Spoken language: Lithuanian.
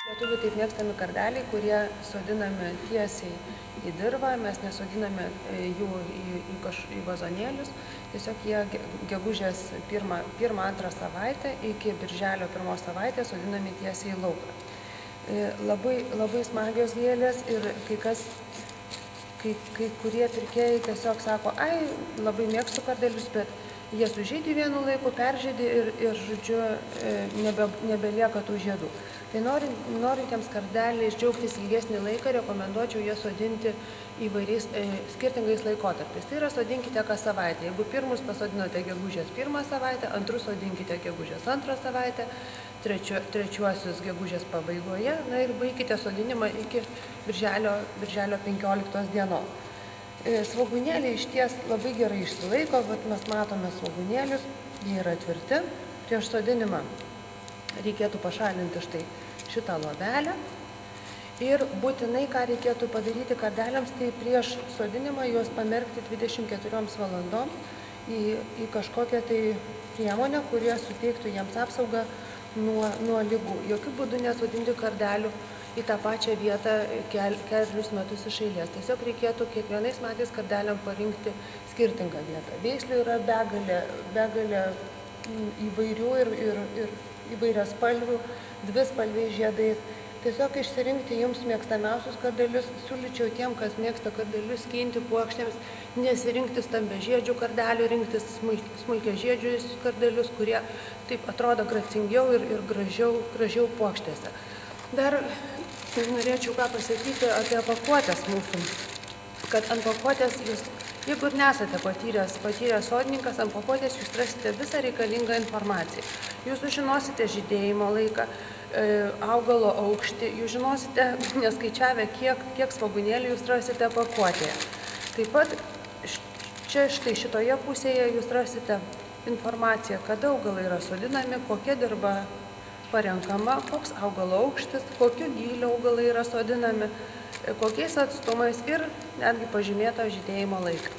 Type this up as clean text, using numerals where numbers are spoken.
Lietuvių taip mėgstami kardeliai, kurie sodinami tiesiai į dirvą, mes nesodiname jų į vazonėlius, tiesiog jie gegužės 1-2 savaitę iki birželio 1 savaitės sodinami tiesiai į lauką. Labai smagios gėlės ir kai kurie pirkėjai tiesiog sako, labai mėgstu kardelius, bet jie sužydi vienu laiku, peržydi ir žodžiu, nebelieka tų žiedų. Tai norintiems kardeliais džiaugtis ilgesnį laiką, rekomenduočiau jas sodinti įvairiais skirtingais laikotarpiais. Tai yra sodinkite kas savaitę. Jeigu pirmus pasodinote gegužės 1 savaitę, antrus sodinkite gegužės 2 savaitę, trečiuosius gegužės pabaigoje, ir baikite sodinimą iki birželio 15 dienos. Svogūnėliai išties labai gerai išsilaiko, mes matome svogūnėlius, jie yra tvirti. Prieš sodinimą reikėtų pašalinti štai šitą luobelę ir būtinai, ką reikėtų padaryti kardeliams, tai prieš sodinimą juos pamerkti 24 valandom į kažkokią tai priemonę, kurie suteiktų jiems apsaugą nuo ligų. Jokių būdų nesodinti kardelių į tą pačią vietą kelius metus iš eilės. Tiesiog reikėtų kiekvienais metais kardeliam parinkti skirtingą vietą. Veislių yra begalė įvairių ir įvairias spalvių, dvispalviais žiedais. Tiesiog išsirinkti jums mėgstamiausius kardelius. Siūlyčiau tiem, kas mėgsta kardelius skinti puokštėms, nesirinkti stambiažiedžių kardelių, rinktis smulkiažiedžius kardelius, kurie taip atrodo gracingiau ir gražiau puokštėse. Dar norėčiau ką pasakyti apie pakuotės mūsų, kad ant pakuotės jūs, jeigu ir nesate patyręs sodininkas, ant pakuotės jūs rasite visą reikalingą informaciją. Jūs sužinosite žydėjimo laiką, augalo aukštį, jūs žinosite, neskaičiavę, kiek svogūnėlių jūs rasite pakuotėje. Taip pat štai šitoje pusėje jūs rasite informaciją, kada augalai yra sodinami, kokia dirva parenkama, koks augalo aukštis, kokio gylio augalai yra sodinami, kokiais atstumais ir netgi pažymėta žydėjimo laiką.